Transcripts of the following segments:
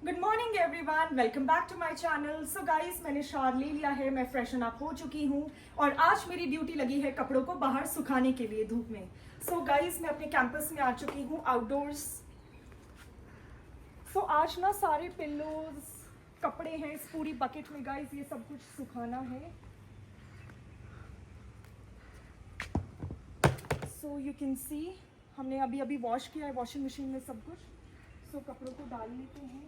Good morning everyone, welcome back to my channel. So guys, मैंने shower ले लिया है, मैं फ्रेशन अप हो चुकी हूँ और आज मेरी ड्यूटी लगी है कपड़ों को बाहर सुखाने के लिए धूप में। सो गाइस, मैं अपने कैंपस में आ चुकी हूँ आउटडोर्स। सो आज ना सारे पिल्लोज कपड़े हैं इस पूरी बकेट में गाइस, ये सब कुछ सुखाना है। सो यू कैन सी हमने अभी अभी वॉश किया है वॉशिंग मशीन में सब कुछ। सो कपड़ों को डाल लेते हैं।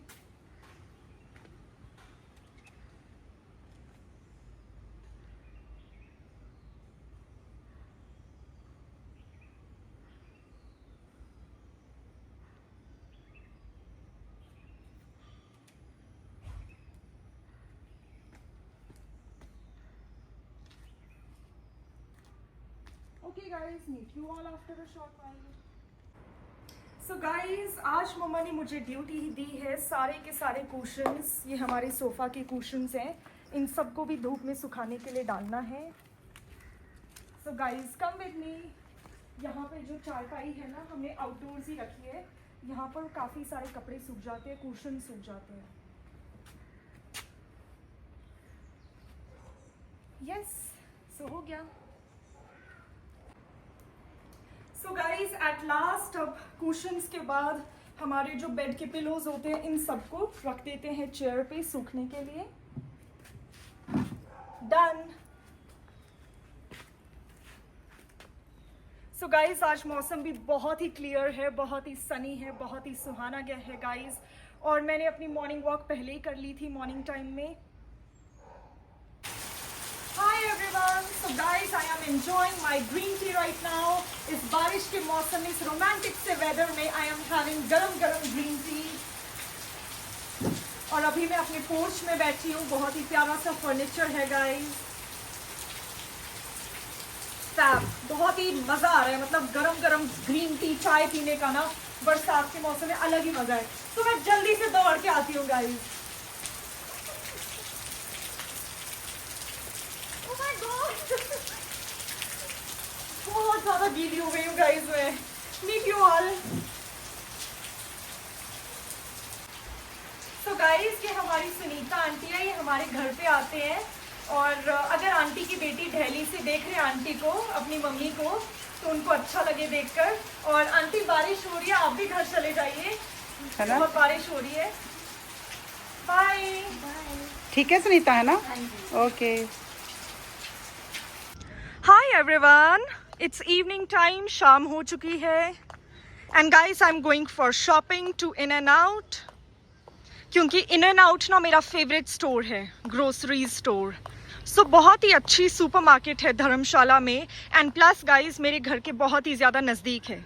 Okay guys, meet you all after a short while. So guys, आज मम्मा ने मुझे ड्यूटी दी है सारे के सारे कुशन्स, ये हमारे सोफ़ा के कुशन्स हैं, इन सबको भी धूप में सुखाने के लिए डालना है। So guys, come with me। यहाँ पे जो चारपाई है ना, हमने आउटडोर्स ही रखी है। यहाँ पर काफ़ी सारे कपड़े सूख जाते हैं, कुशन सूख जाते हैं। Yes, so हो गया। सो गाइज, एट लास्ट अब कुशन्स के बाद हमारे जो बेड के पिलोज होते हैं इन सबको रख देते हैं चेयर पे सूखने के लिए। डन। सो गाइज, आज मौसम भी बहुत ही क्लियर है, बहुत ही सनी है, बहुत ही सुहाना गया है गाइज। और मैंने अपनी मॉर्निंग वॉक पहले ही कर ली थी मॉर्निंग टाइम में। Hi everyone, so guys, I am enjoying my green tea right now. इस बारिश के मौसम में, इस रोमांटिक से वेदर में I am having गरम गरम ग्रीन टी। और अभी मैं अपने पोर्च में बैठी हूँ, बहुत ही प्यारा सा फर्नीचर है गाइस। बहुत ही मजा आ रहा है, मतलब गरम गरम ग्रीन टी चाय पीने का ना बरसात के मौसम में अलग ही मजा है। तो मैं जल्दी से दौड़ के आती हूँ गाइस। बहुत ज्यादा गीली हो गई हूँ गाइस मैं। Meet you all. तो गाइस, ये हमारी सुनीता आंटी है, ये हमारे घर पे आते हैं। और अगर आंटी की बेटी दिल्ली से देख रहे हैं आंटी को, अपनी मम्मी को, तो उनको अच्छा लगे देखकर। और आंटी, बारिश हो रही है, आप भी घर चले जाइए, बहुत बारिश हो रही है। बाय। ठीक है सुनीता, है ना? Okay. Hi everyone, it's evening time, शाम हो चुकी है। And guys, I am going for shopping to In and Out, क्योंकि इन एंड आउट ना मेरा फेवरेट स्टोर है, ग्रोसरी स्टोर। सो बहुत ही अच्छी सुपरमार्केट है धर्मशाला में। एंड प्लस गाइस, मेरे घर के बहुत ही ज़्यादा नज़दीक है।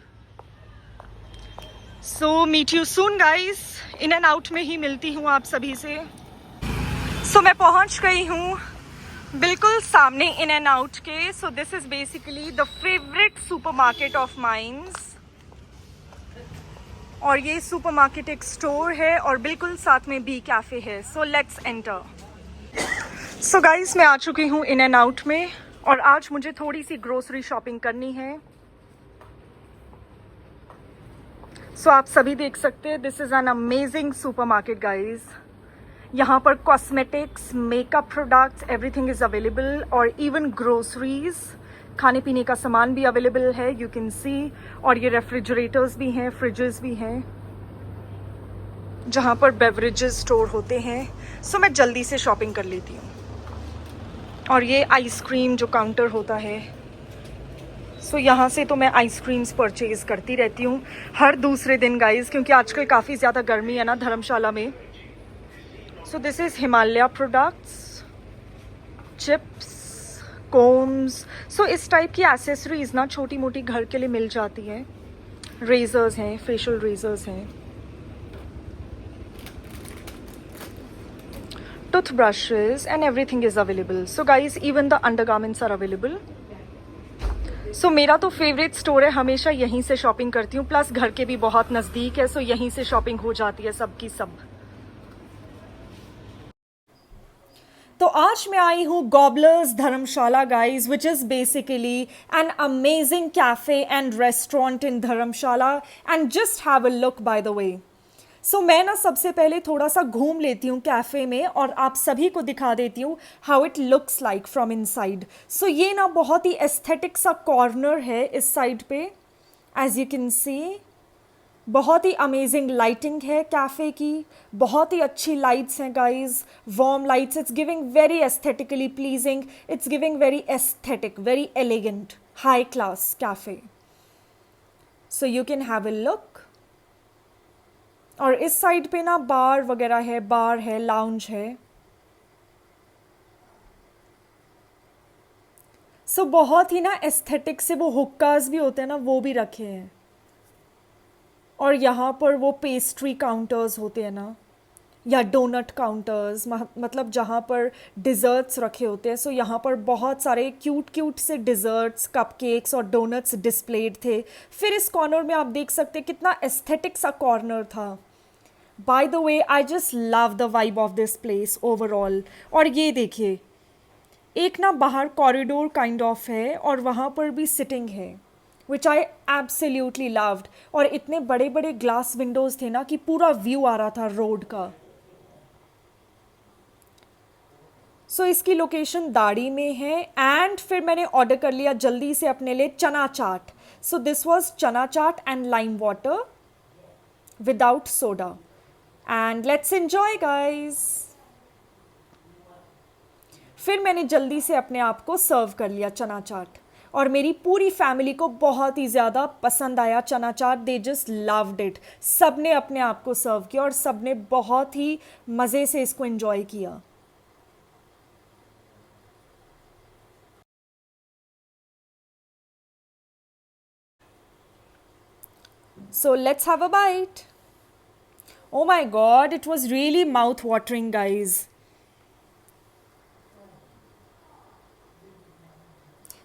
So meet you soon guys, In and Out में ही मिलती हूँ आप सभी से। सो मैं पहुँच गई हूँ बिल्कुल सामने इन एंड आउट के। So this is basically the favourite supermarket of mines. और ये सुपरमार्केट एक स्टोर है और बिल्कुल साथ में बी कैफे है। So let's enter. So guys, मैं आ चुकी हूँ इन एंड आउट में और आज मुझे थोड़ी सी ग्रोसरी शॉपिंग करनी है। सो आप सभी देख सकते हैं, this is an amazing supermarket guys. यहाँ पर cosmetics, makeup products, everything is available. और इवन ग्रोसरीज, खाने पीने का सामान भी अवेलेबल है, यू कैन सी। और ये रेफ्रिजरेटर्स भी हैं, फ्रिजेस भी हैं, जहाँ पर बेवरेजेस स्टोर होते हैं। सो मैं जल्दी से शॉपिंग कर लेती हूँ। और ये आइसक्रीम जो काउंटर होता है, सो यहाँ से तो मैं आइसक्रीम्स परचेज़ करती रहती हूँ हर दूसरे दिन गाइस, क्योंकि आजकल काफ़ी ज़्यादा गर्मी है ना धर्मशाला में। So this is Himalaya products, chips, combs। So इस टाइप की एसेसरीज ना छोटी मोटी घर के लिए मिल जाती हैं। रेजर्स हैं, फेशियल रेजर्स हैं, toothbrushes and everything is available। So guys, even the undergarments are available। So मेरा तो फेवरेट स्टोर है, हमेशा यहीं से शॉपिंग करती हूँ। प्लस घर के भी बहुत नज़दीक है, सो यहीं से शॉपिंग हो जाती है सबकी सब। तो आज मैं आई हूँ Gobblers Dharamshala guys, which is basically an amazing cafe and restaurant in Dharamshala. And just have a look by the way. So मैं ना सबसे पहले थोड़ा सा घूम लेती हूँ कैफ़े में और आप सभी को दिखा देती हूँ how it looks like from inside. So ये ना बहुत ही एस्थेटिक सा कॉर्नर है इस साइड पे, एज यू कैन सी। बहुत ही अमेजिंग लाइटिंग है कैफ़े की, बहुत ही अच्छी लाइट्स हैं guys, warm lights. It's giving very aesthetically pleasing, it's giving very aesthetic, very elegant, high class cafe. So you can have a look. और इस side पे ना बार वगैरह है, बार है, लाउंज है। सो बहुत ही ना एस्थेटिक से वो हुक्कास भी होते हैं ना, वो भी रखे हैं। और यहाँ पर वो पेस्ट्री काउंटर्स होते हैं ना, या डोनट काउंटर्स, मतलब जहाँ पर डिज़र्ट्स रखे होते हैं। सो यहाँ पर बहुत सारे क्यूट क्यूट से डिज़र्ट्स, कपकेक्स और डोनट्स डिस्प्लेड थे। फिर इस कॉर्नर में आप देख सकते हैं कितना एस्थेटिक सा कॉर्नर था। Bye the way I just love the vibe of this place overall. और ये देखिए, एक ना बाहर कॉरिडोर काइंड ऑफ है और वहाँ पर भी सिटिंग है, विच आई एब्सोल्यूटली लव्ड। और इतने बड़े बड़े ग्लास विंडोज़ थे ना कि पूरा व्यू आ रहा था रोड का। सो इसकी लोकेशन दाड़ी में है। एंड फिर मैंने ऑर्डर कर लिया जल्दी से अपने लिए चना चाट। सो this was chana chaat and lime water without soda. And let's enjoy guys. फिर मैंने जल्दी से अपने आप को सर्व कर लिया चना चाट, और मेरी पूरी फैमिली को बहुत ही ज़्यादा पसंद आया chana chaat. They just loved it. सब ने अपने आप को सर्व किया और सब ने बहुत ही मज़े से इसको एंजॉय किया। So let's have a bite. Oh my god, it was really mouth watering guys.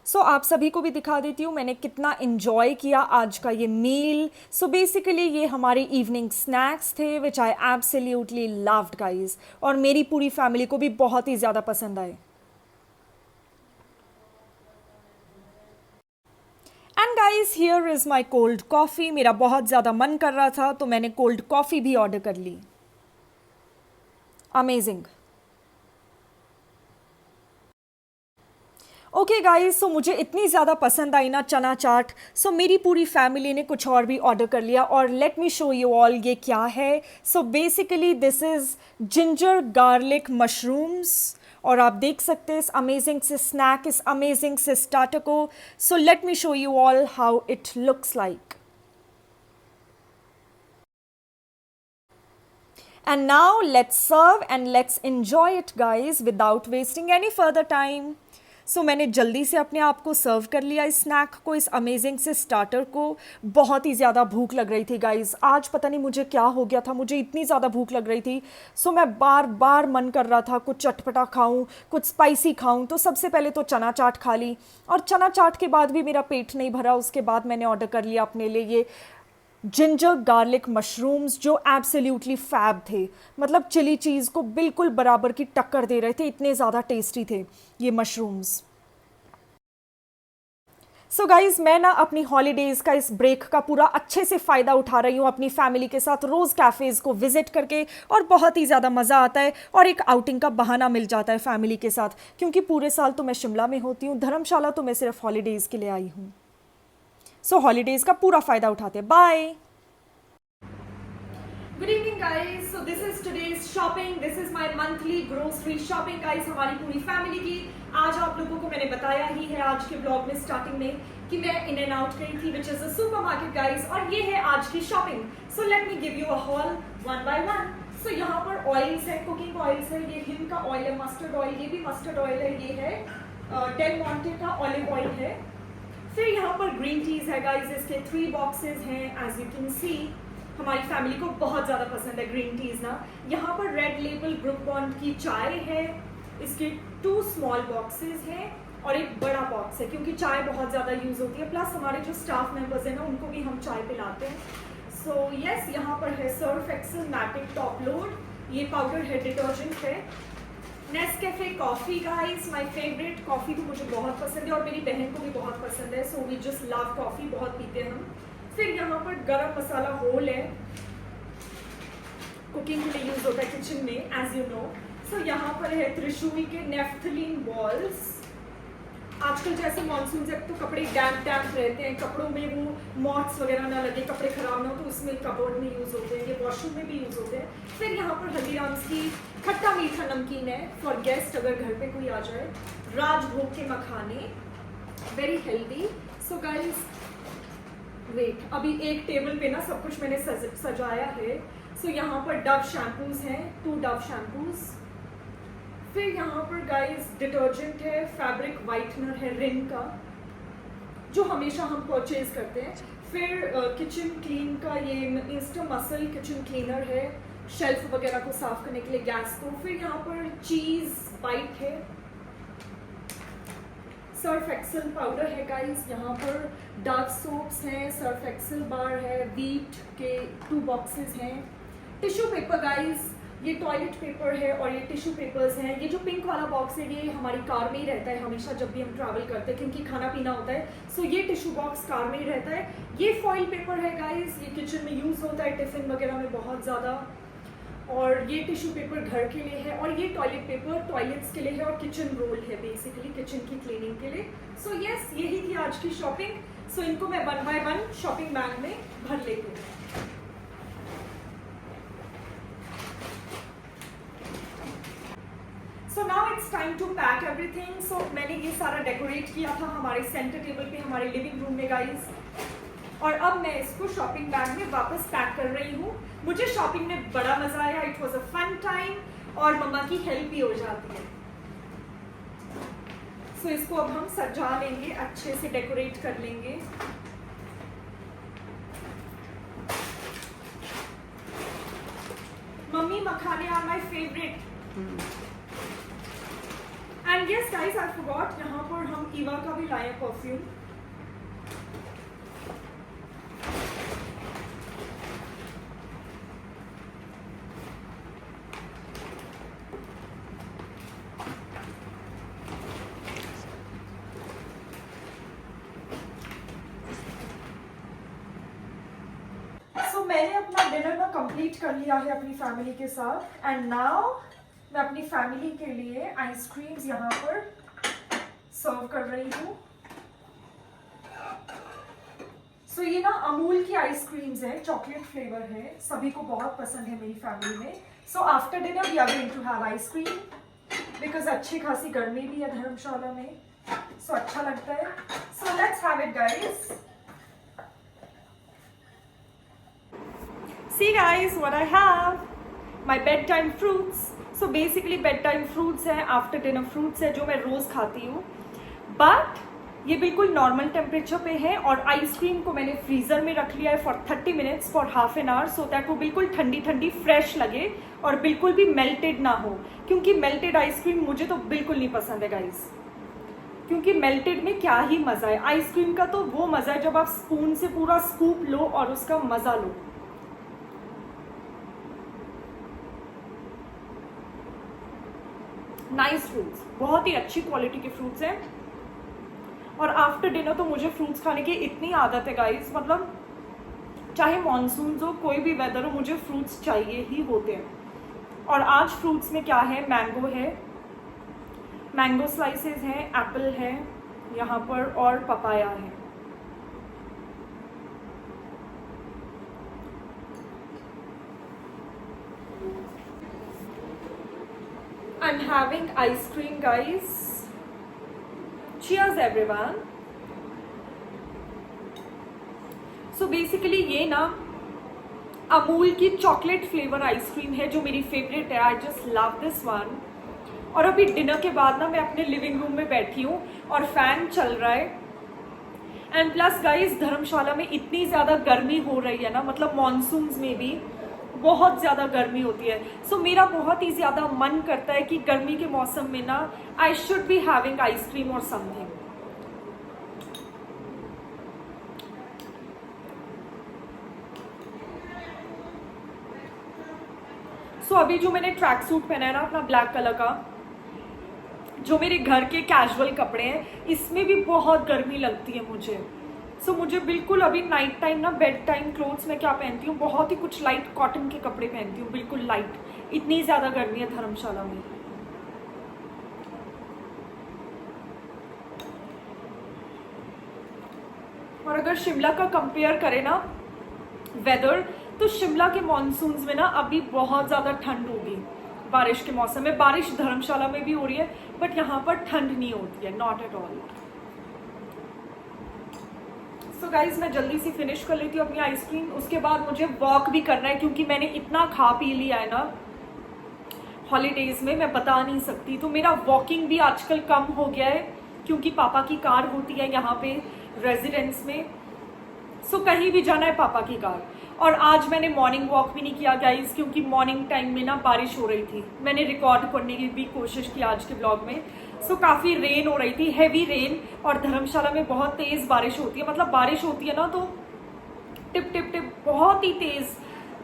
सो आप सभी को भी दिखा देती हूँ मैंने कितना इन्जॉय किया आज का ये मील। सो बेसिकली ये हमारे इवनिंग स्नैक्स थे विच आई एब्सोल्युटली लव्ड गाइज, और मेरी पूरी फैमिली को भी बहुत ही ज़्यादा पसंद आए। And guys here is my cold coffee. मेरा बहुत ज़्यादा मन कर रहा था तो मैंने कोल्ड कॉफ़ी भी ऑर्डर कर ली। अमेजिंग। ओके गाइज, सो मुझे इतनी ज़्यादा पसंद आई ना चना चाट, सो मेरी पूरी फैमिली ने कुछ और भी ऑर्डर कर लिया। और late me show you all ये क्या है। So basically this is ginger garlic mushrooms, और आप देख सकते हैं इस अमेजिंग से स्नैक, इस अमेजिंग से स्टार्टर को। So let me show you all how it looks like. And now let's serve and let's enjoy it guys without wasting any further time. So मैंने जल्दी से अपने आप को सर्व कर लिया इस स्नैक को, इस अमेजिंग से स्टार्टर को। बहुत ही ज़्यादा भूख लग रही थी गाइज़, आज पता नहीं मुझे क्या हो गया था, मुझे इतनी ज़्यादा भूख लग रही थी। सो मैं बार बार मन कर रहा था कुछ चटपटा खाऊं, कुछ स्पाइसी खाऊं। तो सबसे पहले तो चना चाट खा ली, और चना चाट के बाद भी मेरा पेट नहीं भरा। उसके बाद मैंने ऑर्डर कर लिया अपने लिए ये जिंजर गार्लिक मशरूम्स, जो एब्सोल्युटली फैब थे। मतलब चिली चीज़ को बिल्कुल बराबर की टक्कर दे रहे थे, इतने ज़्यादा टेस्टी थे ये मशरूम्स। सो गाइज़, मैं ना अपनी हॉलीडेज़ का इस ब्रेक का पूरा अच्छे से फ़ायदा उठा रही हूँ अपनी फैमिली के साथ, रोज़ कैफ़ेज़ को विज़िट करके, और बहुत ही ज़्यादा मज़ा आता है और एक आउटिंग का बहाना मिल जाता है फैमिली के साथ, क्योंकि पूरे साल तो मैं शिमला में होती हूँ, धर्मशाला तो मैं सिर्फ हॉलीडेज़ के लिए आई हूँ। सो हॉलीडेज़ का पूरा फ़ायदा उठाते हैं। Bye. Good evening guys, so this is today's shopping, this is my monthly grocery shopping guys, हमारी पूरी फैमिली की। आज आप लोगों को मैंने बताया ही है आज के ब्लॉग में स्टार्टिंग में कि मैं इन एंड आउट गई थी, which is a supermarket guys, और ये है आज की shopping. So let me give you a haul one by one. So यहाँ पर ऑयल्स है, कुकिंग ऑयल्स है, ये हिम का ऑयल है, मस्टर्ड ऑयल, ये भी मस्टर्ड ऑयल है, ये है डेल मोंटे का ऑलिव ऑयल है। फिर यहाँ पर ग्रीन टीज है गाइस, इसके 3 बॉक्सेस हैं, एज यू कैन सी। हमारी फैमिली को बहुत ज़्यादा पसंद है ग्रीन टीज ना। यहाँ पर रेड लेबल ब्रुक बॉन्ड की चाय है, इसके 2 स्मॉल बॉक्सेस हैं और एक बड़ा बॉक्स है, क्योंकि चाय बहुत ज़्यादा यूज़ होती है। प्लस हमारे जो स्टाफ मेंबर्स हैं ना, उनको भी हम चाय पिलाते हैं। सो यस, यहाँ पर है Surf Excel Matic top load, ये पाउडर है, डिटर्जेंट है। Nescafe coffee guys, my favourite coffee तो मुझे बहुत पसंद है और मेरी बहन को भी बहुत पसंद है। So we just love coffee, बहुत पीते हैं हम। फिर यहाँ पर गरम मसाला होल है, कुकिंग के लिए यूज होता है किचन में, एज यू नो। सो यहाँ पर है त्रिशूल के नेफ्थलीन बॉल्स। आजकल जैसे मानसून से तो कपड़े डैम्प रहते हैं, कपड़ों में वो मॉथ्स वगैरह ना लगे, कपड़े खराब ना हो, तो उसमें कपबोर्ड में यूज़ होते हैं, ये वॉशरूम में भी यूज़ होते हैं। फिर यहाँ पर हल्दीराम्स की खट्टा मीठा नमकीन है फॉर गेस्ट, अगर घर पे कोई आ जाए। राजभोग के मखाने, very healthy. So guys wait, अभी एक टेबल पे ना सब कुछ मैंने सजाया है। सो यहाँ पर डव शैम्पूज हैं, 2 डव शैम्पूज। फिर यहाँ पर गाइस डिटर्जेंट है, फैब्रिक वाइटनर है रिन का, जो हमेशा हम परचेज करते हैं। फिर किचन क्लीन का ये इंस्टा मसल किचन क्लीनर है, शेल्फ वगैरह को साफ करने के लिए, गैस को। फिर यहाँ पर चीज़ बाइट है, सर्फ एक्सेल पाउडर है गाइस। यहाँ पर डार्क सोप्स हैं, सर्फ एक्सेल बार है, वीट के 2 बॉक्सेस हैं। टिश्यू पेपर गाइस, ये टॉयलेट पेपर है और ये टिश्यू पेपर्स हैं। ये जो पिंक वाला बॉक्स है ये हमारी कार में ही रहता है हमेशा जब भी हम ट्रैवल करते हैं, क्योंकि खाना पीना होता है। सो ये टिश्यू बॉक्स कार में ही रहता है। ये फॉइल पेपर है गाइस, ये किचन में यूज़ होता है टिफ़िन वगैरह में बहुत ज़्यादा। और ये टिश्यू पेपर घर के लिए है, और ये टॉयलेट पेपर टॉयलेट्स के लिए है, और किचन रोल है बेसिकली किचन की क्लीनिंग के लिए। सो यस, यही थी आज की शॉपिंग। सो इनको मैं 1 बाय 1 शॉपिंग बैग में भर लेती हूँ। So now it's time to pack everything. So मैंने ये सारा डेकोरेट किया था हमारे सेंटर टेबल पे हमारे लिविंग रूम में गाइस, और अब मैं इसको शॉपिंग बैग में वापस पैक कर रही हूँ। मुझे शॉपिंग में बड़ा मजा आया, it was a fun time, और मम्मा की हेल्प भी हो जाती है। सो इसको अब हम सजा लेंगे, अच्छे से डेकोरेट कर लेंगे। मम्मी मखाने are my favourite. And yes guys, I forgot, यहाँ पर हम ईवा का भी लाए परफ्यूम। सो मैंने अपना डिनर ना कंप्लीट कर लिया है अपनी फैमिली के साथ, एंड नाउ मैं अपनी फैमिली के लिए आइसक्रीम्स यहाँ पर सर्व कर रही हूँ। सो ये ना अमूल की आइसक्रीम्स है, चॉकलेट फ्लेवर है, सभी को बहुत पसंद है मेरी फैमिली में। So after dinner we are going to have ice cream, because अच्छी खासी गर्मी भी है धर्मशाला में, सो अच्छा लगता है। So let's have it guys. See guys, what I have, my bedtime fruits. So basically bedtime fruits है, आफ्टर डिनर फ्रूट्स है जो मैं रोज़ खाती हूँ, बट ये बिल्कुल नॉर्मल टेम्परेचर पे है। और आइसक्रीम को मैंने फ्रीज़र में रख लिया है for 30 minutes, for half an hour, so that वो बिल्कुल ठंडी ठंडी फ्रेश लगे और बिल्कुल भी मेल्टेड ना हो, क्योंकि मेल्टेड आइसक्रीम मुझे तो बिल्कुल नहीं पसंद है गाइस। क्योंकि मेल्टेड में क्या ही मज़ा है, आइसक्रीम का तो वो मज़ा है जब आप स्पून से पूरा स्कूप लो और उसका मज़ा लो। नाइस फ्रूट्स, बहुत ही अच्छी क्वालिटी के फ्रूट्स हैं। और आफ्टर डिनर तो मुझे फ्रूट्स खाने की इतनी आदत है गाइस, मतलब चाहे मानसून हो कोई भी वेदर हो मुझे फ्रूट्स चाहिए ही होते हैं। और आज फ्रूट्स में क्या है, मैंगो है, मैंगो स्लाइसेस हैं, एप्पल है यहाँ पर, और पपाया है। I'm having ice cream guys. Cheers everyone. So basically ये ना अमूल की चॉकलेट फ्लेवर आइसक्रीम है जो मेरी फेवरेट है, I just love this one. और अभी डिनर के बाद ना मैं अपने लिविंग रूम में बैठी हूँ और फैन चल रहा है। एंड प्लस गाइस धर्मशाला में इतनी ज़्यादा गर्मी हो रही है ना, मतलब मॉनसून्स में भी बहुत ज़्यादा गर्मी होती है। सो मेरा बहुत ही ज़्यादा मन करता है कि गर्मी के मौसम में ना I should be having ice cream और समथिंग। सो अभी जो मैंने ट्रैक सूट पहना है ना अपना ब्लैक कलर का, जो मेरे घर के कैजुअल कपड़े हैं, इसमें भी बहुत गर्मी लगती है मुझे। सो मुझे बिल्कुल अभी नाइट टाइम ना, बेड टाइम क्लोथ्स मैं क्या पहनती हूँ, बहुत ही कुछ लाइट कॉटन के कपड़े पहनती हूँ, बिल्कुल लाइट। इतनी ज़्यादा गर्मी है धर्मशाला में। और अगर शिमला का कंपेयर करें ना वेदर, तो शिमला के मॉनसून्स में ना अभी बहुत ज़्यादा ठंड होगी बारिश के मौसम में। बारिश धर्मशाला में भी हो रही है, बट यहाँ पर ठंड नहीं होती है, not at all. So guys मैं जल्दी से फिनिश कर लेती हूँ अपनी आइसक्रीम। उसके बाद मुझे वॉक भी करना है, क्योंकि मैंने इतना खा पी लिया है ना हॉलीडेज में, मैं बता नहीं सकती। तो मेरा वॉकिंग भी आजकल कम हो गया है, क्योंकि पापा की कार होती है यहाँ पे रेजिडेंस में। सो कहीं भी जाना है पापा की कार। और आज मैंने मॉर्निंग वॉक भी नहीं किया गाइज, क्योंकि मॉर्निंग टाइम में ना बारिश हो रही थी। मैंने रिकॉर्ड करने की भी कोशिश की आज के ब्लॉग में। सो काफ़ी रेन हो रही थी, हैवी रेन। और धर्मशाला में बहुत तेज़ बारिश होती है, मतलब बारिश होती है ना तो टिप टिप टिप बहुत ही तेज़,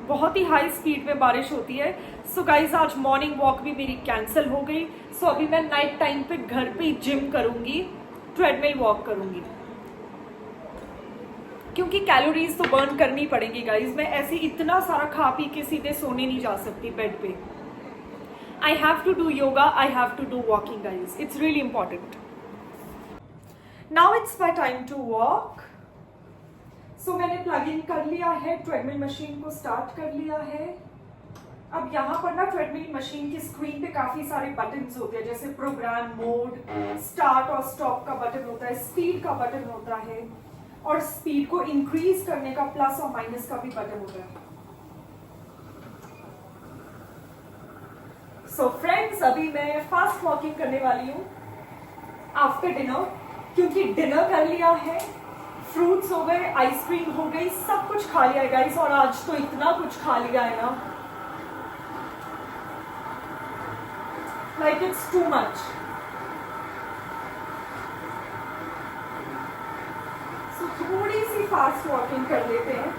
बहुत ही हाई स्पीड में बारिश होती है। सो गाइज आज मॉर्निंग वॉक भी मेरी कैंसिल हो गई। सो अभी मैं नाइट टाइम पे घर पे ही जिम करूँगी, ट्रेडमिल वॉक करूँगी, क्योंकि कैलोरीज तो बर्न करनी पड़ेगी गाइज। मैं ऐसे इतना सारा खा पी के सीधे सोने नहीं जा सकती बेड पे। I have to do yoga, I have to do walking guys, it's really important. Now it's my time to walk. So मैंने प्लग इन कर लिया है, ट्रेडमिल मशीन को स्टार्ट कर लिया है। अब यहाँ पर ना ट्रेडमिल मशीन की स्क्रीन पे काफी सारे बटन्स होते हैं, जैसे प्रोग्राम मोड, स्टार्ट और स्टॉप का बटन होता है, स्पीड का बटन होता है, और स्पीड को इंक्रीज करने का प्लस और माइनस का भी बटन होता है। सो फ्रेंड्स अभी मैं फास्ट वॉकिंग करने वाली हूँ आफ्टर डिनर, क्योंकि डिनर कर लिया है, फ्रूट्स हो गए, आइसक्रीम हो गई, सब कुछ खा लिया है गाइस। और आज तो इतना कुछ खा लिया है ना, लाइक इट्स टू मच। सो थोड़ी सी फास्ट वॉकिंग कर लेते हैं।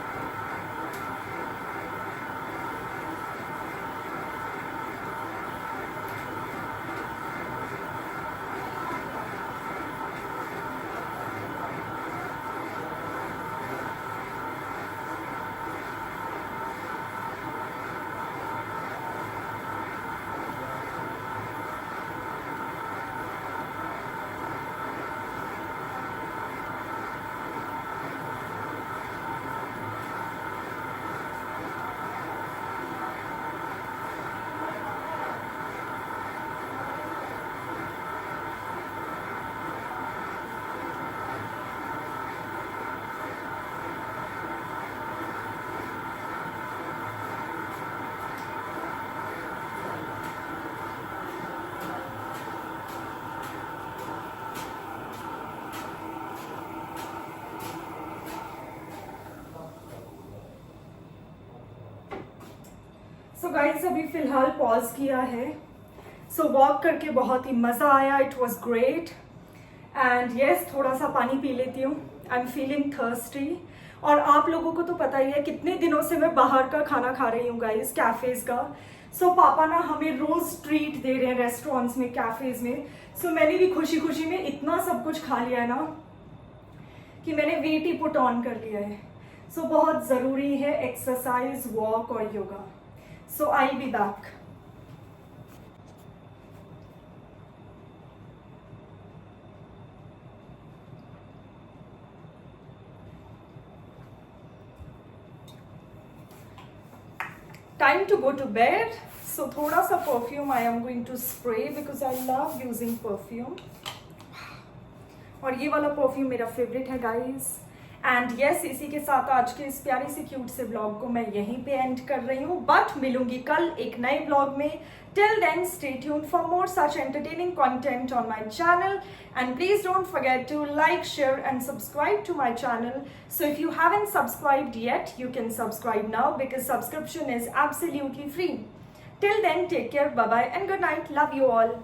सो गाइस अभी फिलहाल पॉज किया है। सो वॉक करके बहुत ही मज़ा आया, it was great. And yes थोड़ा सा पानी पी लेती हूँ, आई एम फीलिंग थर्स्टी। और आप लोगों को तो पता ही है कितने दिनों से मैं बाहर का खाना खा रही हूँ गाइस, कैफ़ेज़ का। सो पापा ना हमें रोज़ ट्रीट दे रहे हैं रेस्टोरेंट्स में, कैफ़ेज़ में। सो मैंने भी खुशी खुशी में इतना सब कुछ खा लिया है ना कि मैंने वेट ही पुट ऑन कर लिया है। सो बहुत ज़रूरी है एक्सरसाइज, वॉक और yoga. So I'll be back. Time to go to bed. So थोड़ा सा perfume I am going to spray because I love using perfume. और ये वाला परफ्यूम मेरा फेवरेट है गाइस। एंड यस इसी के साथ आज के इस प्यारे से क्यूट से ब्लॉग को मैं यहीं पे एंड कर रही हूँ, बट मिलूंगी कल एक नए ब्लॉग में। Till then stay tuned for more such entertaining content on my channel and please don't forget to like, share and subscribe to my channel. So if you haven't subscribed yet, you can subscribe now because subscription is absolutely free. Till then, take care, bye bye and good night. Love you all.